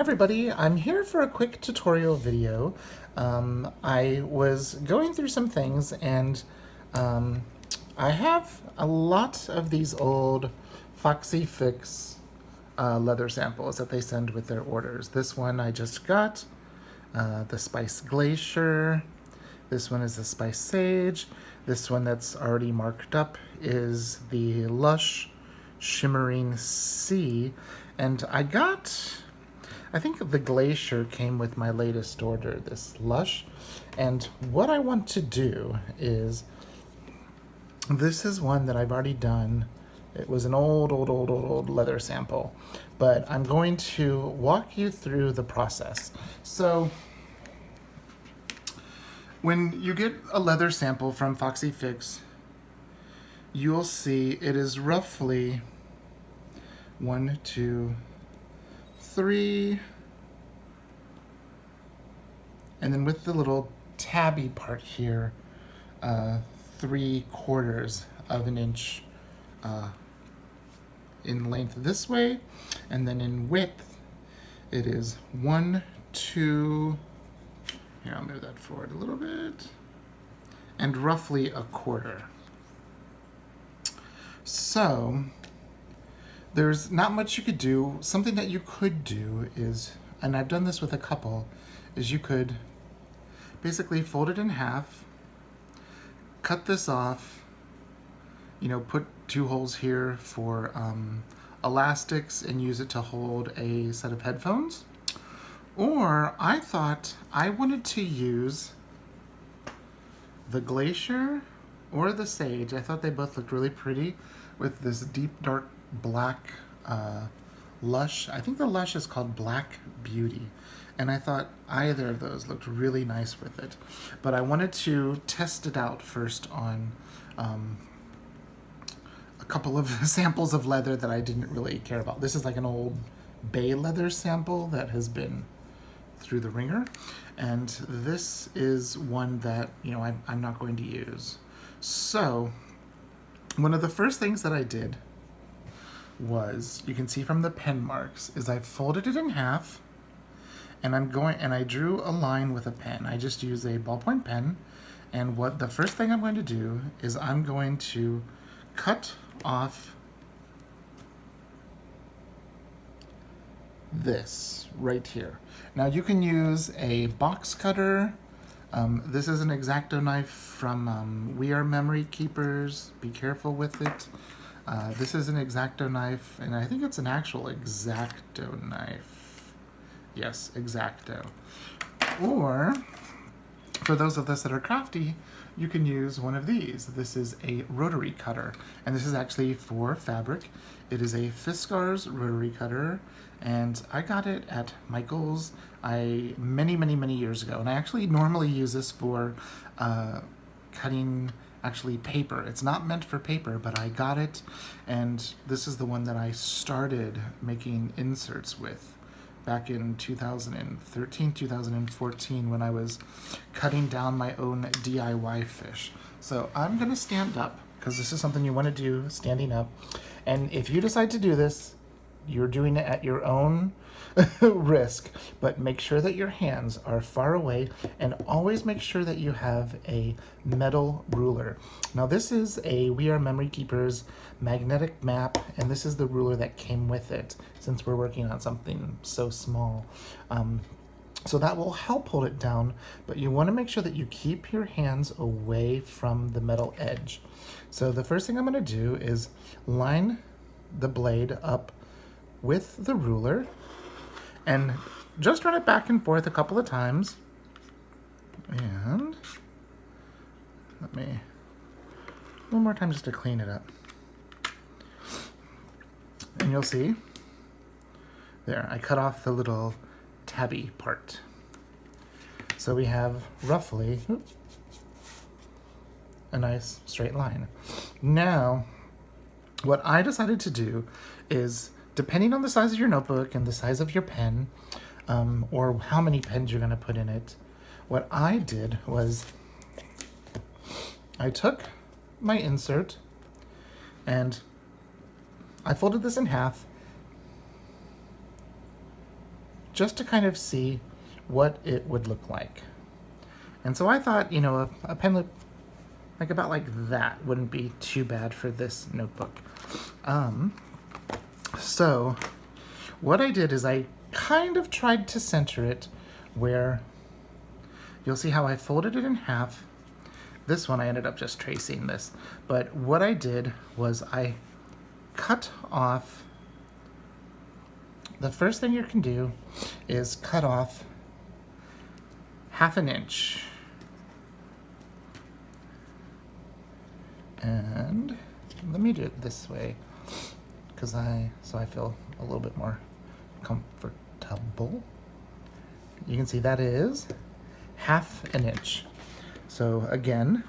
Hi everybody, I'm here for a quick tutorial video. I was going through some things and I have a lot of these old Foxy Fix leather samples that they send with their orders. This one I just got, the Spice Glacier. This one is the Spice Sage. This one that's already marked up is the Lush Shimmering Sea. And I think the Glacier came with my latest order, this Lush. And what I want to do is, this is one that I've already done. It was an old leather sample, but I'm going to walk you through the process. So when you get a leather sample from Foxy Fix, you'll see it is roughly 1, 2, 3, and then with the little tabby part here, 3/4 of an inch in length this way, and then in width it is 1, 2. Here, I'll move that forward a little bit, and roughly 1/4. So there's not much you could do. Something that you could do is, and I've done this with a couple, is you could basically fold it in half, cut this off, put 2 holes here for elastics and use it to hold a set of headphones. Or I thought I wanted to use the Glacier or the Sage. I thought they both looked really pretty with this deep dark black Lush. I think the Lush is called Black Beauty. And I thought either of those looked really nice with it. But I wanted to test it out first on a couple of samples of leather that I didn't really care about. This is like an old bay leather sample that has been through the ringer. And this is one that, I'm not going to use. So one of the first things that I did was, you can see from the pen marks, is I folded it in half, and I drew a line with a pen. I just use a ballpoint pen, and the first thing I'm going to do is I'm going to cut off this right here. Now you can use a box cutter. This is an X-Acto knife from We Are Memory Keepers. Be careful with it. This is an X-Acto knife, and I think it's an actual X-Acto knife. Yes, X-Acto. Or, for those of us that are crafty, you can use one of these. This is a rotary cutter, and this is actually for fabric. It is a Fiskars rotary cutter, and I got it at Michael's many years ago. And I actually normally use this for cutting paper. It's not meant for paper, but I got it, and this is the one that I started making inserts with back in 2013, 2014, when I was cutting down my own DIY fish. So I'm gonna stand up, because this is something you want to do standing up. And if you decide to do this, you're doing it at your own risk, but make sure that your hands are far away, and always make sure that you have a metal ruler. Now this is a We Are Memory Keepers magnetic map, and this is the ruler that came with it, since we're working on something so small. So that will help hold it down, but you want to make sure that you keep your hands away from the metal edge. So the first thing I'm going to do is line the blade up with the ruler, and just run it back and forth a couple of times. And one more time just to clean it up. And you'll see, there, I cut off the little tabby part. So we have roughly a nice straight line. Now, what I decided to do is, depending on the size of your notebook and the size of your pen, or how many pens you're going to put in it, what I did was I took my insert and I folded this in half just to kind of see what it would look like. And so I thought, you know, a pen loop like about like that wouldn't be too bad for this notebook. So what I did is I kind of tried to center it where you'll see how I folded it in half. This one I ended up just tracing this, but what I did was I cut off, the first thing you can do is cut off 1/2 inch. And let me do it this way, because so I feel a little bit more comfortable. You can see that is 1/2 inch. So again,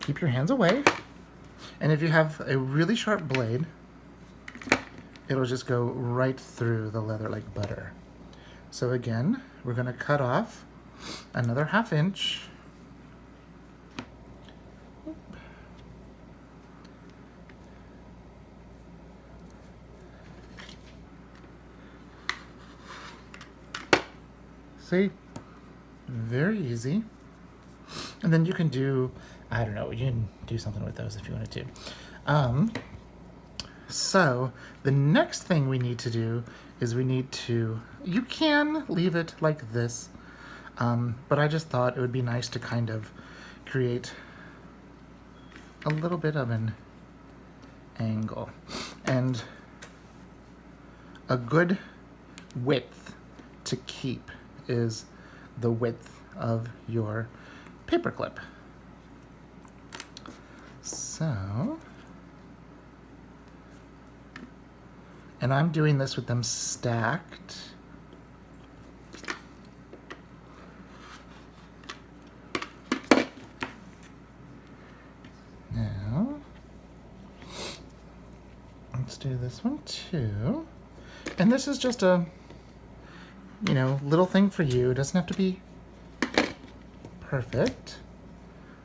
keep your hands away. And if you have a really sharp blade, it'll just go right through the leather like butter. So again, we're going to cut off another 1/2 inch. See? Very easy. And then you can do, I don't know, you can do something with those if you wanted to. So the next thing we need to do is we need to, you can leave it like this, but I just thought it would be nice to kind of create a little bit of an angle. And a good width to keep is the width of your paper clip. So, and I'm doing this with them stacked. Now, let's do this one too. And this is just a, you know, little thing for you. It doesn't have to be perfect.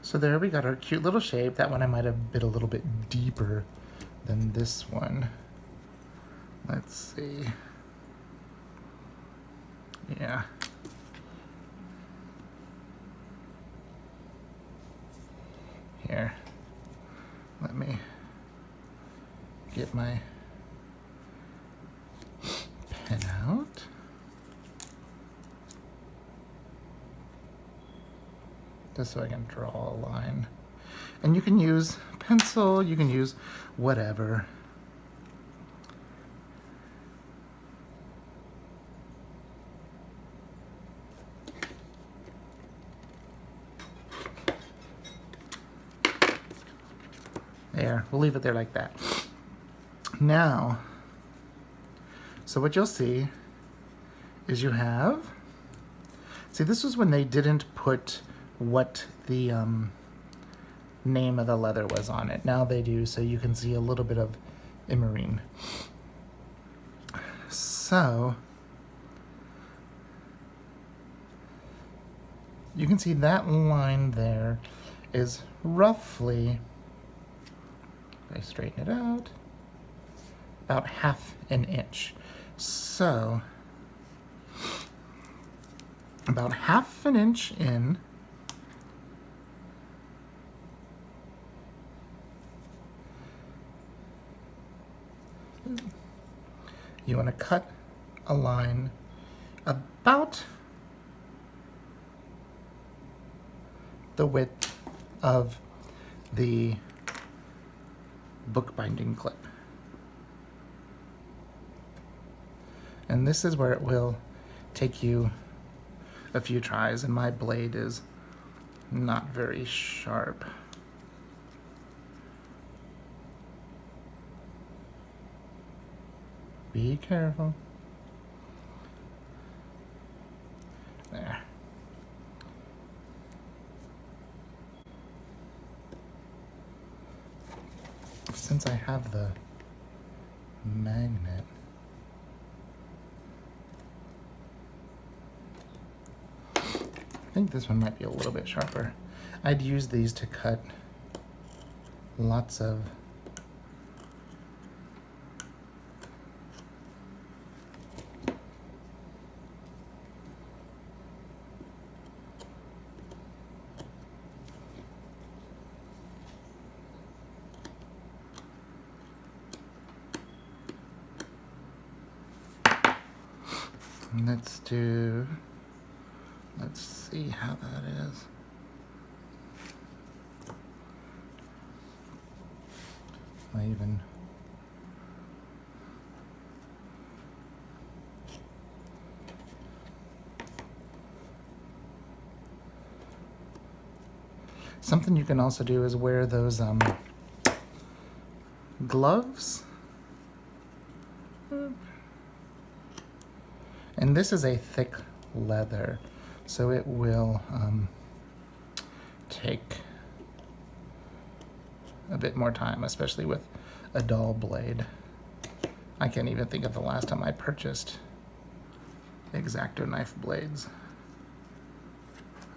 So there we got our cute little shape. That one I might have bit a little bit deeper than this one. Let's see. Yeah. Here. Let me get my pen out. Just so I can draw a line. And you can use pencil, you can use whatever. There, we'll leave it there like that. Now, so what you'll see is you have, see, this was when they didn't put what the name of the leather was on it. Now they do, so you can see a little bit of emerine. So you can see that line there is roughly, if I straighten it out, about 1/2 inch. So about 1/2 inch in, you want to cut a line about the width of the bookbinding clip. And this is where it will take you a few tries, and my blade is not very sharp. Be careful. There. Since I have the magnet, I think this one might be a little bit sharper. I'd use these to cut lots of Let's see how that is. I even something you can also do is wear those gloves. And this is a thick leather, so it will take a bit more time, especially with a dull blade. I can't even think of the last time I purchased X-Acto knife blades.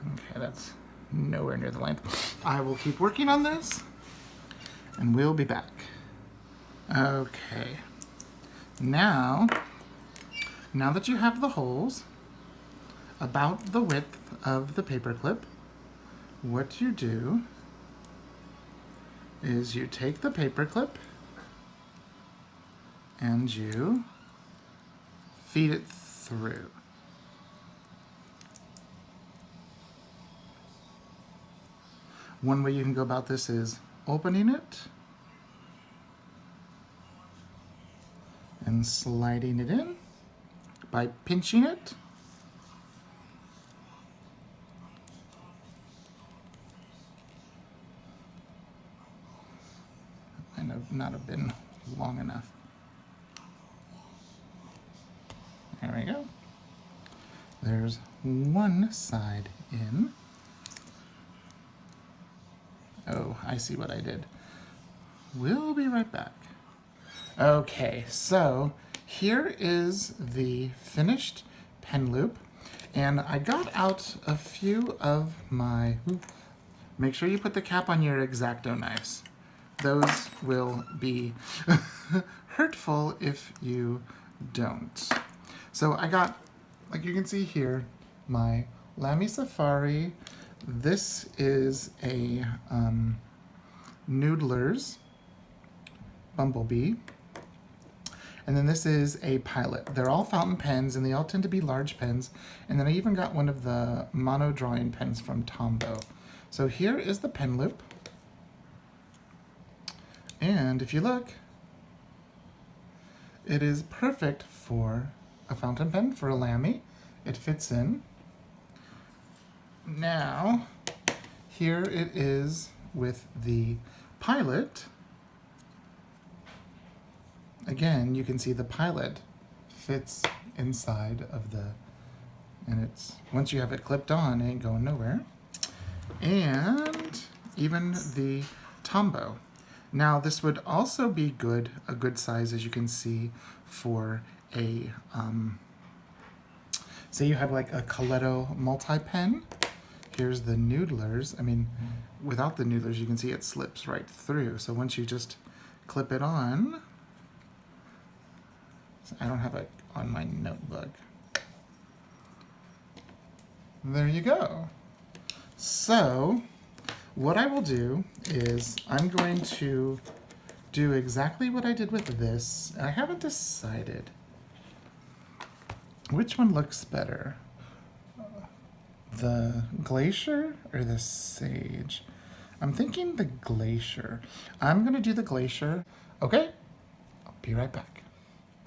Okay, that's nowhere near the length. I will keep working on this, and we'll be back. Okay, now that you have the holes about the width of the paper clip, what you do is you take the paper clip and you feed it through. One way you can go about this is opening it and sliding it in by pinching it. Might not have been long enough. There we go. There's one side in. Oh, I see what I did. We'll be right back. Okay, so here is the finished pen loop, and I got out a few of my, make sure you put the cap on your X-Acto knives. Those will be hurtful if you don't. So I got, like you can see here, my Lamy Safari. This is a Noodler's Bumblebee. And then this is a Pilot. They're all fountain pens, and they all tend to be large pens. And then I even got one of the mono drawing pens from Tombow. So here is the pen loop. And if you look, it is perfect for a fountain pen, for a Lamy. It fits in. Now, here it is with the Pilot. Again, you can see the Pilot fits inside of the, and it's, once you have it clipped on, it ain't going nowhere. And even the Tombow. Now, this would also be a good size, as you can see, for a, say you have like a Coletto multi-pen. Here's the Noodlers. I mean, without the Noodlers, you can see it slips right through. So once you just clip it on, I don't have it on my notebook. There you go. So what I will do is I'm going to do exactly what I did with this. I haven't decided which one looks better, the Glacier or the Sage. I'm thinking the Glacier. I'm gonna do the Glacier. Okay, I'll be right back.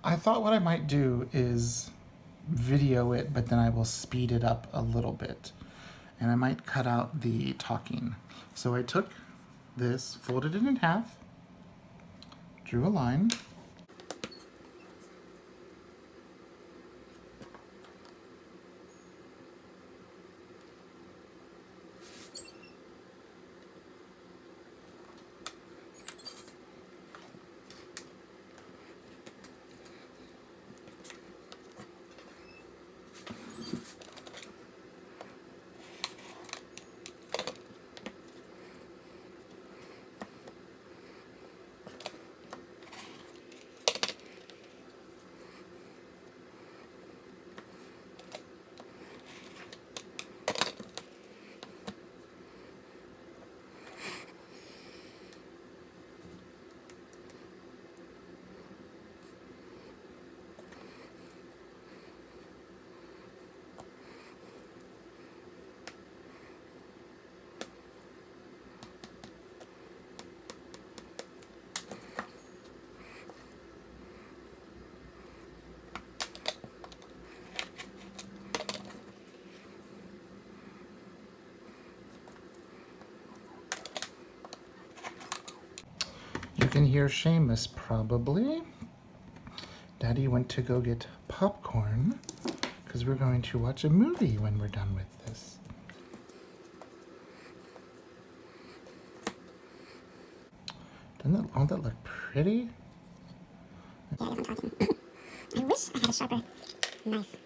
I thought what I might do is video it, but then I will speed it up a little bit. And I might cut out the talking. So I took this, folded it in half, drew a line, can hear Seamus probably. Daddy went to go get popcorn because we're going to watch a movie when we're done with this. Doesn't all that look pretty? Yeah, I guess I'm talking. I wish I had a sharper knife.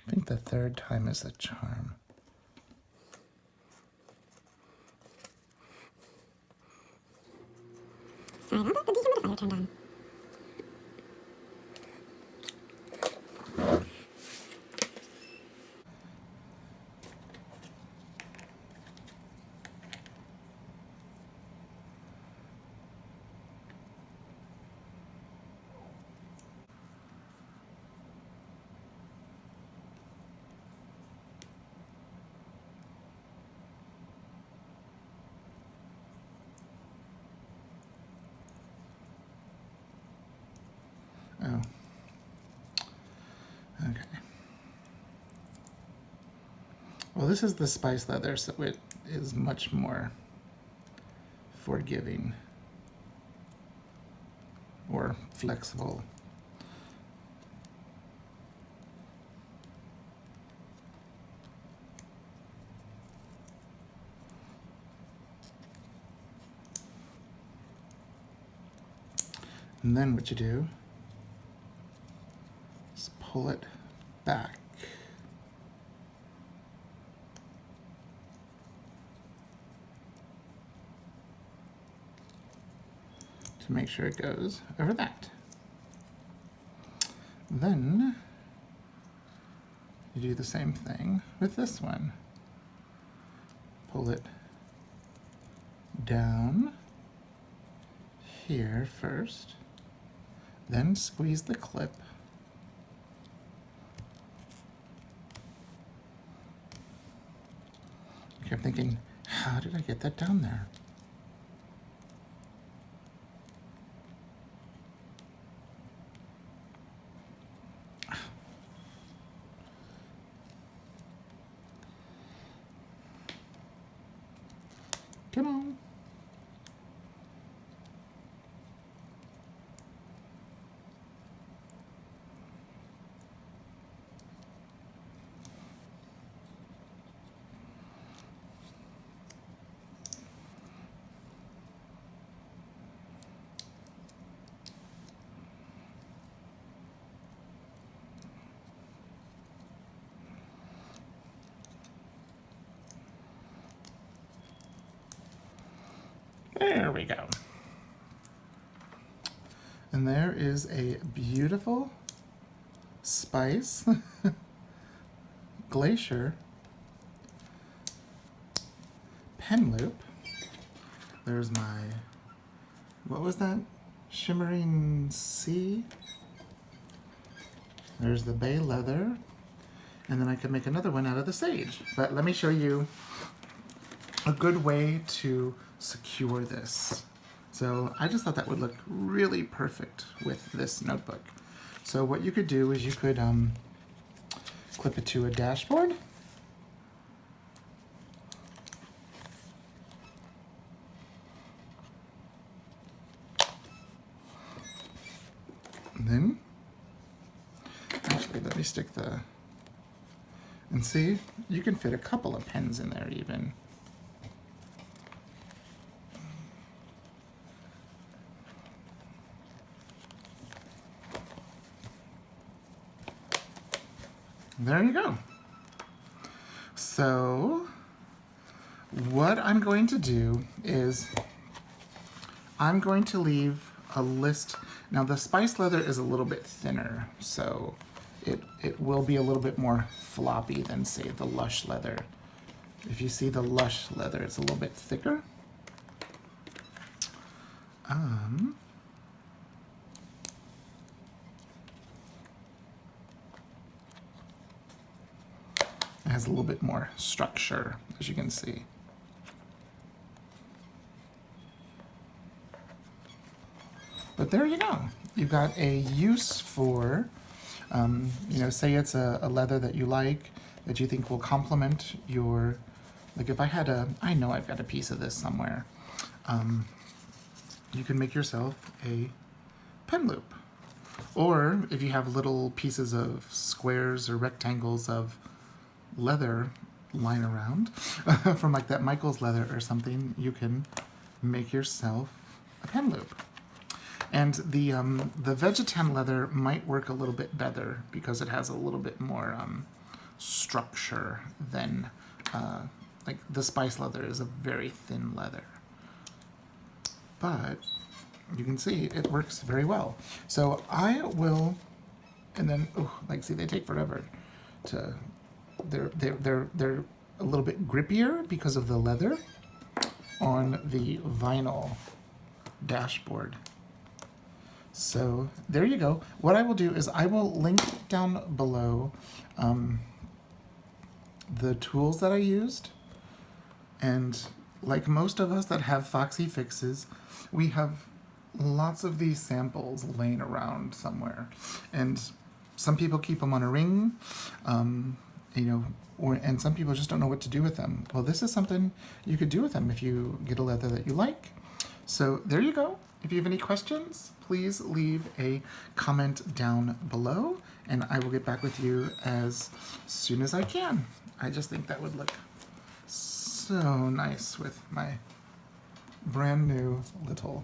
I think the third time is the charm. Sorry about that, the dehumidifier turned on. Oh. Okay. Well, this is the spice leather, so it is much more forgiving or flexible. And then what you do is pull it back. To make sure it goes over that. Then you do the same thing with this one. Pull it down here first, then squeeze the clip. I kept thinking, how did I get that down there? Come on. There we go. And there is a beautiful spice glacier pen loop. There's my, what was that? Shimmering Sea. There's the bay leather. And then I could make another one out of the sage. But let me show you a good way to secure this. So I just thought that would look really perfect with this notebook. So what you could do is you could clip it to a dashboard. And then, actually let me stick the, and see, you can fit a couple of pens in there even. There you go. So what I'm going to do is I'm going to leave a list. Now the spice leather is a little bit thinner, so it will be a little bit more floppy than, say, the lush leather. If you see the lush leather, it's a little bit thicker. It has a little bit more structure, as you can see. But there you go. You've got a use for, say it's a leather that you like, that you think will complement your, like if I know I've got a piece of this somewhere. You can make yourself a pen loop. Or if you have little pieces of squares or rectangles of leather lying around from like that Michael's leather or something, you can make yourself a pen loop. And the Vegetan leather might work a little bit better because it has a little bit more structure than like the spice leather is a very thin leather. But you can see it works very well. So I will, and then see they take forever to. They're a little bit grippier because of the leather on the vinyl dashboard. So there you go. What I will do is I will link down below the tools that I used. And like most of us that have Foxy fixes, we have lots of these samples laying around somewhere. And some people keep them on a ring, and some people just don't know what to do with them. Well, this is something you could do with them if you get a leather that you like. So there you go. If you have any questions, please leave a comment down below, and I will get back with you as soon as I can. I just think that would look so nice with my brand new little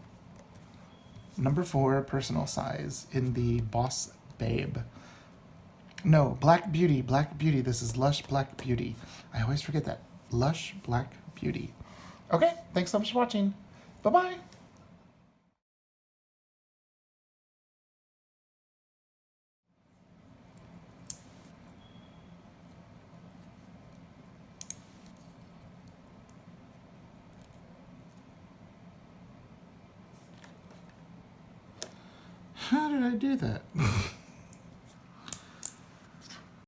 number 4 personal size in the Boss Babe. No, Black Beauty. This is Lush Black Beauty. I always forget that. Lush Black Beauty. Okay, thanks so much for watching. Bye-bye. How did I do that?